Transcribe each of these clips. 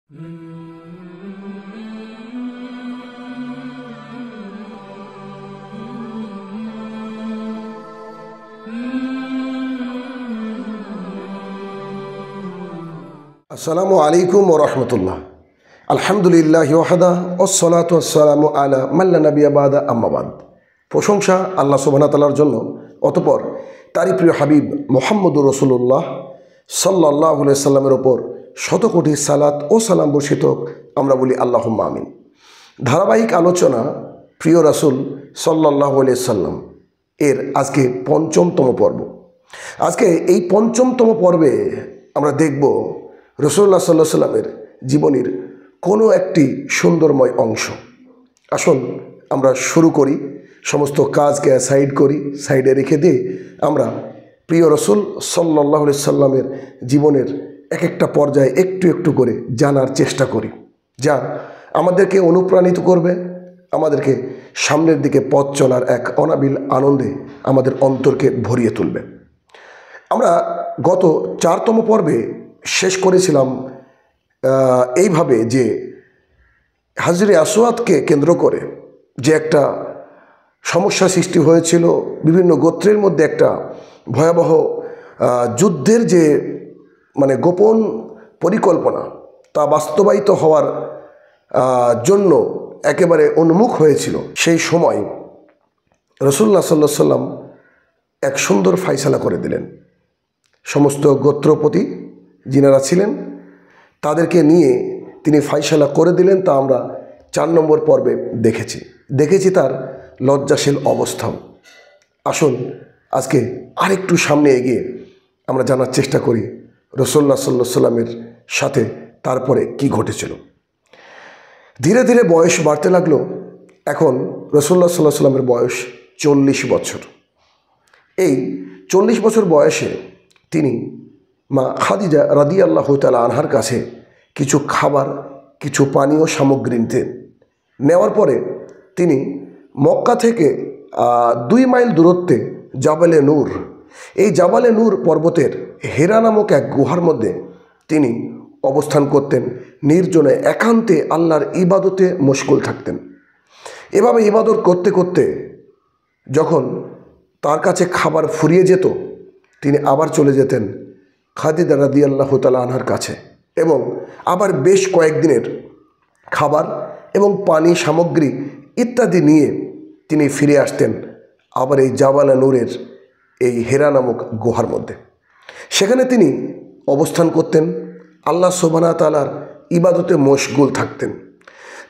আসসালামু আলাইকুম ওয়া রাহমাতুল্লাহ। আলহামদুলিল্লাহি ওয়াহদা ওয়াসসালাতু ওয়াসসালামু আলা মান লা নাবিয়্যা বা'দা আম্মা বা'দ। প্রশংসা আল্লাহ সুবহানাহু ওয়া তাআলার জন্য, অতঃপর তারই প্রিয় হাবিব মুহাম্মদুর রাসূলুল্লাহ সাল্লাল্লাহু আলাইহি সাল্লামের ওপর শত কোটি সালাত ও সালাম বর্ষিত হোক। আমরা বলি আল্লাহুম্মা আমিন। ধারাবাহিক আলোচনা প্রিয় রাসূল সাল্লাল্লাহু আলাইহি সাল্লাম এর আজকে পঞ্চমতম পর্ব। আজকে এই পঞ্চমতম পর্বে আমরা দেখব রাসূলুল্লাহ সাল্লাল্লাহু আলাইহি সাল্লামের জীবনীর কোনো একটি সুন্দরময় অংশ। আসুন আমরা শুরু করি, সমস্ত কাজকে সাইড করি, সাইডে রেখে দিয়ে আমরা প্রিয় রাসূল সাল্লাল্লাহু আলাইহি সাল্লামের জীবনের এক একটা পর্যায়ে একটু একটু করে জানার চেষ্টা করি, যা আমাদেরকে অনুপ্রাণিত করবে, আমাদেরকে সামনের দিকে পথ চলার এক অনাবিল আনন্দে আমাদের অন্তরকে ভরিয়ে তুলবে। আমরা গত 4তম পর্বে শেষ করেছিলাম এইভাবে যে হাজরে আসওয়াদকে কেন্দ্র করে যে একটা সমস্যা সৃষ্টি হয়েছিল, বিভিন্ন গোত্রের মধ্যে একটা ভয়াবহ যুদ্ধের যে গোপন পরিকল্পনা তা বাস্তবায়িত হওয়ার জন্য একেবারে উন্মুখ হয়েছিল। সেই সময় রাসূলুল্লাহ সাল্লাল্লাহু আলাইহি সাল্লাম এক সুন্দর ফায়সালা করে দিলেন। সমস্ত গোত্রপতি যিনারা ছিলেন তাদেরকে নিয়ে তিনি ফায়সালা করে দিলেন। তা আমরা 4 নম্বর পর্বে দেখেছি তার লজ্জাশীল অবস্থাও। আসুন আজকে আরেকটু সামনে এগিয়ে আমরা জানার চেষ্টা করি রাসূলুল্লাহ সাল্লাল্লাহু আলাইহি সাল্লামের সাথে তারপরে কি ঘটেছিল। ধীরে ধীরে বয়স বাড়তে লাগলো। এখন রাসূলুল্লাহ সাল্লাল্লাহু আলাইহি সাল্লামের বয়স 40 বছর। এই 40 বছর বয়সে তিনি মা খাদিজা রাদিয়াল্লাহু তাআলা আনহার কাছে কিছু খাবার, কিছু পানীয় সামগ্রী নেওয়ার পরে তিনি মক্কা থেকে 2 মাইল দূরত্বে জাবালে নূর, এই জাবালে নূর পর্বতের হেরা নামক এক গুহার মধ্যে তিনি অবস্থান করতেন। নির্জনে একান্তে আল্লাহর ইবাদতে মশগুল থাকতেন। এভাবে ইবাদত করতে করতে যখন তার কাছে খাবার ফুরিয়ে যেত, তিনি আবার চলে যেতেন খাদিজা রাদিয়াল্লাহু তাআলা আনহার কাছে এবং আবার বেশ কয়েকদিনের খাবার এবং পানি সামগ্রী ইত্যাদি নিয়ে তিনি ফিরে আসতেন আবার এই জাবালে নূরের এই হেরা নামক গুহার মধ্যে। সেখানে তিনি অবস্থান করতেন, আল্লাহ সুবহানাহু ওয়া তাআলার ইবাদতে মশগুল থাকতেন।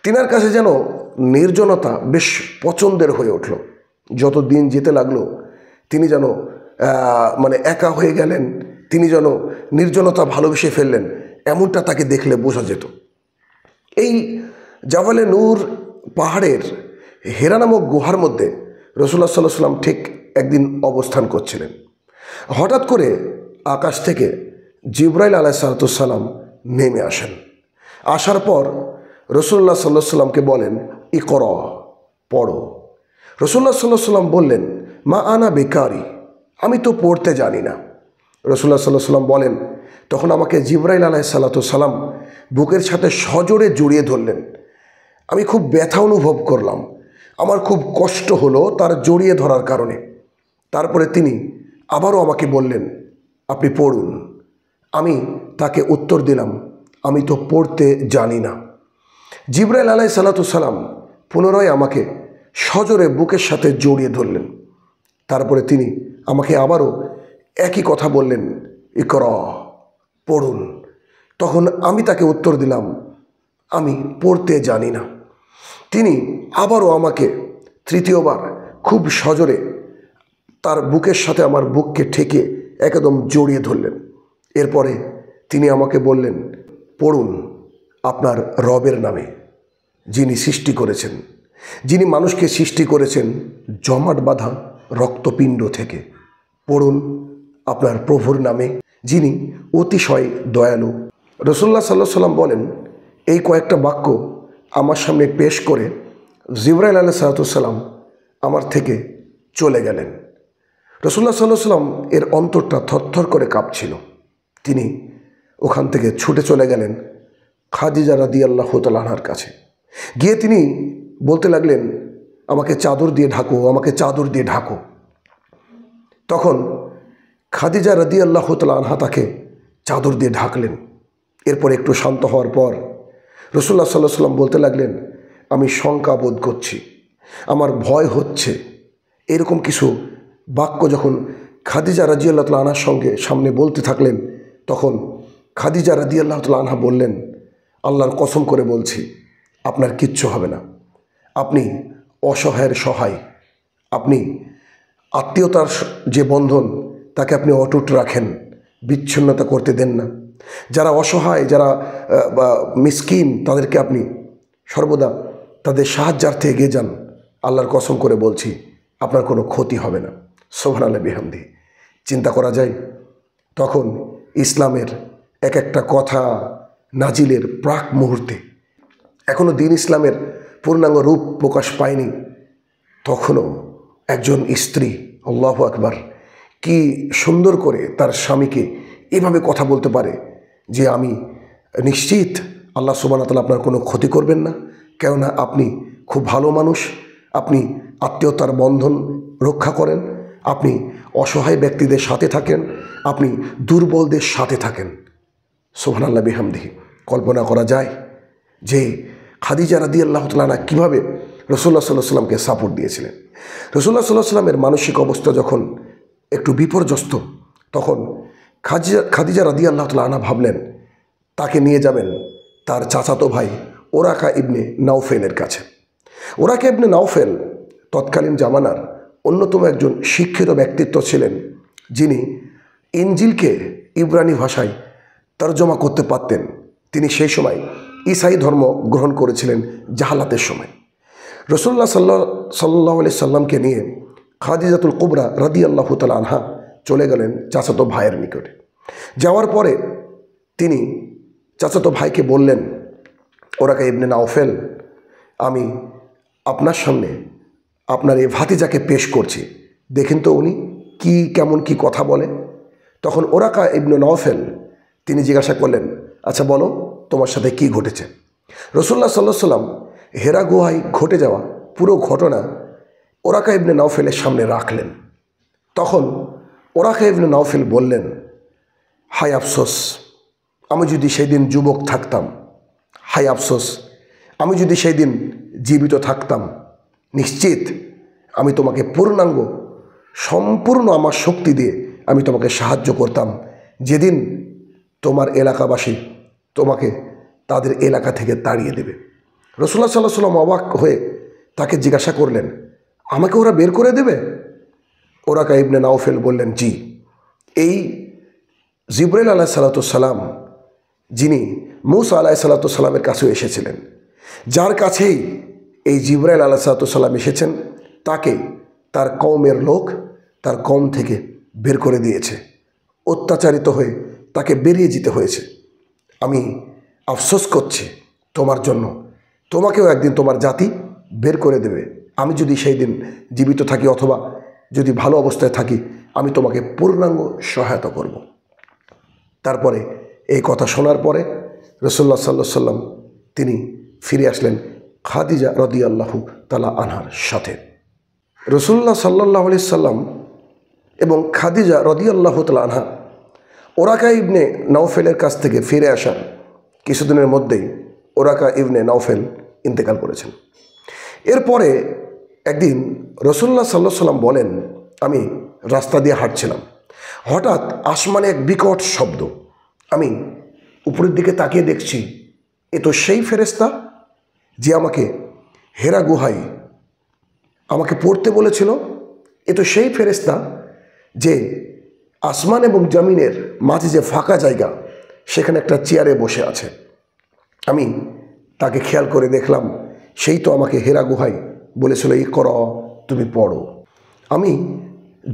তিনার কাছে যেন নির্জনতা বেশ পছন্দের হয়ে উঠল। যত দিন যেতে লাগলো তিনি যেন একা হয়ে গেলেন, তিনি যেন নির্জনতা ভালোবেসে ফেললেন, এমনটা তাকে দেখলে বোঝা যেত। এই জাবালে নূর পাহাড়ের হেরা নামক গুহার মধ্যে রাসূলুল্লাহ সাল্লাল্লাহু আলাইহি সাল্লাম ঠিক একদিন অবস্থান করছিলেন। হঠাৎ করে আকাশ থেকে জিবরাইল আলাইহিস সালাম নেমে আসেন। আসার পর রাসূলুল্লাহ সাল্লাল্লাহু আলাইহি সাল্লামকে বলেন, ইকরা, পড়ো। রাসূলুল্লাহ সাল্লাল্লাহু আলাইহি সাল্লাম বললেন, মা আনা বেকারি, আমি তো পড়তে জানি না। রাসূলুল্লাহ সাল্লাল্লাহু আলাইহি সাল্লাম বলেন, তখন আমাকে জিবরাইল আলাইহিস সালাম বুকের সাথে সজোরে জড়িয়ে ধরলেন। আমি খুব ব্যথা অনুভব করলাম, আমার খুব কষ্ট হলো তার জড়িয়ে ধরার কারণে। তারপরে তিনি আবারও আমাকে বললেন, আপনি পড়ুন। আমি তাকে উত্তর দিলাম, আমি তো পড়তে জানি না। জিবরাইল আলাইহিস সালাম পুনরায় আমাকে সজোরে বুকের সাথে জড়িয়ে ধরলেন। তারপরে তিনি আমাকে আবারও একই কথা বললেন, ইকরা, পড়ুন। তখন আমি তাকে উত্তর দিলাম, আমি পড়তে জানি না। তিনি আবারও আমাকে তৃতীয়বার খুব সজোরে তার বুকের সাথে আমার বুককে ঠেকে একদম জড়িয়ে ধরলেন। এরপরে তিনি আমাকে বললেন, পড়ুন আপনার রবের নামে, যিনি সৃষ্টি করেছেন, যিনি মানুষকে সৃষ্টি করেছেন জমাট বাঁধা রক্তপিণ্ড থেকে। পড়ুন আপনার প্রভুর নামে, যিনি অতিশয় দয়ালু। রাসূলুল্লাহ সাল্লাল্লাহু আলাইহি সাল্লাম বলেন, এই কয়েকটা বাক্য আমার সামনে পেশ করে জিবরাইল আলাইহিস সালাম আমার থেকে চলে গেলেন। রাসূলুল্লাহ সাল্লাল্লাহু আলাইহি সাল্লাম এর অন্তরটা থরথর করে কাঁপছিল। তিনি ওখান থেকে ছুটে চলে গেলেন খাদিজা রাদিয়াল্লাহু তাআলা আনহার কাছে। গিয়ে তিনি বলতে লাগলেন, আমাকে চাদর দিয়ে ঢাকো, আমাকে চাদর দিয়ে ঢাকো। তখন খাদিজা রাদিয়াল্লাহু তাআলা আনহা তাকে চাদর দিয়ে ঢাকলেন। এরপর একটু শান্ত হওয়ার পর রাসূলুল্লাহ সাল্লাল্লাহু আলাইহি ওয়াসাল্লাম বলতে লাগলেন, আমি শঙ্কা বোধ করছি, আমার ভয় হচ্ছে। এরকম কিছু বাক্য যখন খাদিজা রাদিয়াল্লাহু তাআলা আনহার সঙ্গে সামনে বলতে থাকলেন, তখন খাদিজা রাদিয়াল্লাহু তাআলা আনহা বললেন, আল্লাহর কসম করে বলছি, আপনার কিচ্ছু হবে না। আপনি অসহায়ের সহায়, আপনি আত্মীয়তার যে বন্ধন তাকে আপনি অটুট রাখেন, বিচ্ছিন্নতা করতে দেন না। যারা অসহায়, যারা মিসকিন, তাদেরকে আপনি সর্বদা তাদের সাহায্যার্থে এগিয়ে যান। আল্লাহর কসম করে বলছি, আপনার কোনো ক্ষতি হবে না। সুবহানাল্লাহ বিহামদি। চিন্তা করা যায় তখন ইসলামের এক একটা কথা নাজিলের প্রাক মুহূর্তে, এখনও দিন ইসলামের পূর্ণাঙ্গ রূপ প্রকাশ পায়নি, তখনও একজন স্ত্রী, আল্লাহু আকবার, কি সুন্দর করে তার স্বামীকে এভাবে কথা বলতে পারে যে আমি নিশ্চিত আল্লাহ সুবহানাহু ওয়া তাআলা আপনার কোনো ক্ষতি করবেন না, কেননা আপনি খুব ভালো মানুষ, আপনি আত্মীয়তার বন্ধন রক্ষা করেন, আপনি অসহায় ব্যক্তিদের সাথে থাকেন, আপনি দুর্বলদের সাথে থাকেন। সুবহানাল্লাহ বিহামদিহি। কল্পনা করা যায় যে খাদিজা রাদিয়াল্লাহু তাআলা আনহা কীভাবে রাসূলুল্লাহ সাল্লাল্লাহু আলাইহি ওয়াসাল্লামকে সাপোর্ট দিয়েছিলেন। রাসূলুল্লাহ সাল্লাল্লাহু আলাইহি ওয়াসাল্লামের মানসিক অবস্থা যখন একটু বিপর্যস্ত, তখন খাদিজা রাদিয়াল্লাহু তাআলা আনহা ভাবলেন তাকে নিয়ে যাবেন তার চাচাতো ভাই ওরাকা ইবনে নাওফেলের কাছে। ওরাকা ইবনে নাওফেল তৎকালীন জামানার অন্যতম একজন শিক্ষিত ব্যক্তিত্ব ছিলেন, যিনি ইনজিলকে ইব্রানি ভাষায় তরজমা করতে পারতেন। তিনি সেই সময় ঈসাই ধর্ম গ্রহণ করেছিলেন জাহালাতের সময়। রাসূলুল্লাহ সাল্লাল্লাহু আলাইহি সাল্লামকে নিয়ে খাদিজাতুল কুবরা রাদিয়াল্লাহু তাআলা আনহা চলে গেলেন চাচাতো ভাইয়ের নিকটে। যাওয়ার পরে তিনি চাচাতো ভাইকে বললেন, ওরাকা ইবনে নাওফেল, আমি আপনার সামনে আপনার এই ভাতিজাকে পেশ করছি, দেখেন তো উনি কেমন কি কথা বলে। তখন ওরাকা ইবনে নাওফেল তিনি জিজ্ঞাসা করলেন, আচ্ছা বলো তোমার সাথে কি ঘটেছে। রাসূলুল্লাহ সাল্লাল্লাহু আলাইহি সাল্লাম হেরা গুহায় ঘটে যাওয়া পুরো ঘটনা ওরাকা ইবনে নাওফেলের সামনে রাখলেন। তখন ওরাকা ইবনে নাওফেল বললেন, হায় আফসোস, আমি যদি সেই দিন যুবক থাকতাম, হায় আফসোস, আমি যদি সেই দিন জীবিত থাকতাম, নিশ্চিত আমি তোমাকে পূর্ণাঙ্গ সম্পূর্ণ আমার শক্তি দিয়ে আমি তোমাকে সাহায্য করতাম। যেদিন তোমার এলাকাবাসী তোমাকে তাদের এলাকা থেকে তাড়িয়ে দেবে। রাসূলুল্লাহ সাল্লাল্লাহু আলাইহি ওয়াসাল্লাম অবাক হয়ে তাকে জিজ্ঞাসা করলেন, আমাকে ওরা বের করে দেবে? ওরাকা ইবনে নাওফেল বললেন, জি, এই জিবরাইল আলাইহিস সালাতু সালাম, যিনি মূসা আলাইহিস সালাতু সালামের কাছেও এসেছিলেন, যার কাছেই এই জিবরাইল আলাইহিস সালাতু সালাম এসেছেন, তাকে তার কওমের লোক তার কওম থেকে বের করে দিয়েছে। অত্যাচারিত হয়ে তাকে বেরিয়ে যেতে হয়েছে। আমি আফসোস করছি তোমার জন্য, তোমাকেও একদিন তোমার জাতি বের করে দেবে। আমি যদি সেই দিন জীবিত থাকি অথবা যদি ভালো অবস্থায় থাকি, আমি তোমাকে পূর্ণাঙ্গ সহায়তা করব। তারপরে এই কথা শোনার পরে রাসূলুল্লাহ সাল্লাল্লাহু আলাইহি সাল্লাম তিনি ফিরে আসলেন খাদিজা রাদিয়াল্লাহু তাআলা আনহার সাথে। রাসূলুল্লাহ সাল্লাল্লাহু আলাইহি সাল্লাম এবং খাদিজা রাদিয়াল্লাহু তাআলা আনহা ওরাকা ইবনে নাওফেলের কাছ থেকে ফিরে আসার কিছুদিনের মধ্যেই ওরাকা ইবনে নাওফেল ইন্তেকাল করেছেন। এরপরে একদিন রাসূলুল্লাহ সাল্লাল্লাহু আলাইহি সাল্লাম বলেন, আমি রাস্তা দিয়ে হাঁটছিলাম, হঠাৎ আসমানে এক বিকট শব্দ। আমি উপরের দিকে তাকিয়ে দেখছি, এ তো সেই ফেরেশতা যে আমাকে হেরা গুহায় আমাকে পড়তে বলেছিল। এ তো সেই ফেরেশতা যে আসমান এবং জমিনের মাঝে যে ফাঁকা জায়গা, সেখানে একটা চেয়ারে বসে আছে। আমি তাকে খেয়াল করে দেখলাম, সেই তো আমাকে হেরা গুহায় বলেছিল, ইকরা, তুমি পড়ো। আমি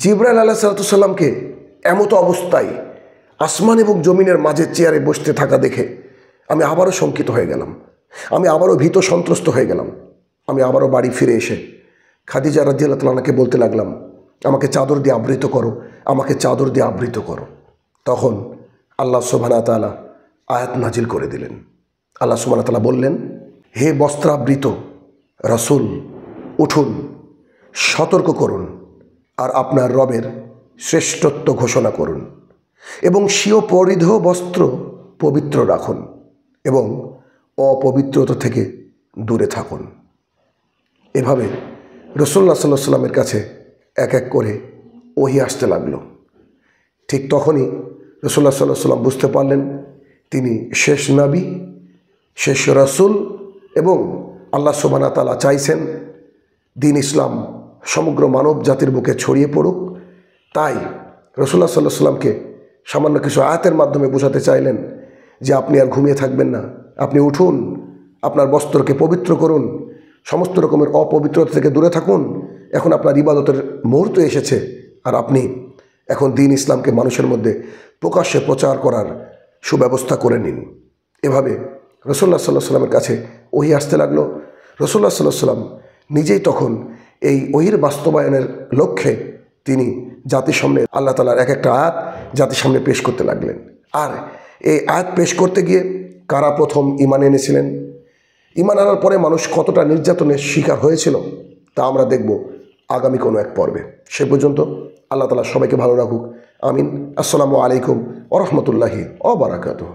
জিবরাইল আলাইহিস সালামকে এমতো অবস্থায় আসমান এবং জমিনের মাঝে চেয়ারে বসতে থাকা দেখে আমি আবারও শঙ্কিত হয়ে গেলাম, আমি আবারও ভীত সন্ত্রস্ত হয়ে গেলাম। আমি আবারও বাড়ি ফিরে এসে খাদিজা রাদিয়াল্লাহু তাআলা আনহাকে বলতে লাগলাম, আমাকে চাদর দিয়ে আবৃত করো, আমাকে চাদর দিয়ে আবৃত করো। তখন আল্লাহ সুবহানাহু ওয়া তাআলা আয়াত নাজিল করে দিলেন। আল্লাহ সুবহানাহু ওয়া তাআলা বললেন, হে বস্ত্রাবৃত রাসূল, উঠুন, সতর্ক করুন আর আপনার রবের শ্রেষ্ঠত্ব ঘোষণা করুন এবং স্বীয় পরিধেয় বস্ত্র পবিত্র রাখুন এবং অপবিত্রতা থেকে দূরে থাকুন। এভাবে রাসূলুল্লাহ সাল্লাল্লাহু আলাইহি ওয়াসাল্লামের কাছে এক এক করে ওহী আসতে লাগলো। ঠিক তখনই রাসূলুল্লাহ সাল্লাল্লাহু আলাইহি ওয়াসাল্লাম বুঝতে পারলেন তিনি শেষ নবী, শেষ রাসূল এবং আল্লাহ সুবহানাহু ওয়া তাআলা চাইছেন দ্বীন ইসলাম সমগ্র মানব জাতির বুকে ছড়িয়ে পড়ুক। তাই রাসূলুল্লাহ সাল্লাল্লাহু আলাইহি ওয়াসাল্লামকে সামান্য কিছু আয়াতের মাধ্যমে বোঝাতে চাইলেন যে আপনি আর ঘুমিয়ে থাকবেন না, আপনি উঠুন, আপনার বস্ত্রকে পবিত্র করুন, সমস্ত রকমের অপবিত্রতা থেকে দূরে থাকুন। এখন আপনার ইবাদতের মুহূর্ত এসেছে আর আপনি এখন দ্বীন ইসলামকে মানুষের মধ্যে প্রকাশ্যে প্রচার করার সুব্যবস্থা করে নিন। এভাবে রাসূলুল্লাহ সাল্লাল্লাহু আলাইহি ওয়াসাল্লামের কাছে ওহী আসতে লাগলো। রাসূলুল্লাহ সাল্লাল্লাহু আলাইহি ওয়াসাল্লাম নিজেই তখন এই ওহীর বাস্তবায়নের লক্ষ্যে তিনি জাতির সামনে আল্লাহ তাআলার এক একটা আয়াত জাতির সামনে পেশ করতে লাগলেন। আর এই আয়াত পেশ করতে গিয়ে কারা প্রথম ঈমান এনেছিলেন, ঈমান আনার পরে মানুষ কতটা নির্যাতনের শিকার হয়েছিল তা আমরা দেখব আগামী কোনো এক পর্বে। সে পর্যন্ত আল্লাহ তাআলা সবাইকে ভালো রাখুক। আমিন। আসসালামু আলাইকুম ওয়া রাহমাতুল্লাহি ওয়া বারাকাতুহু।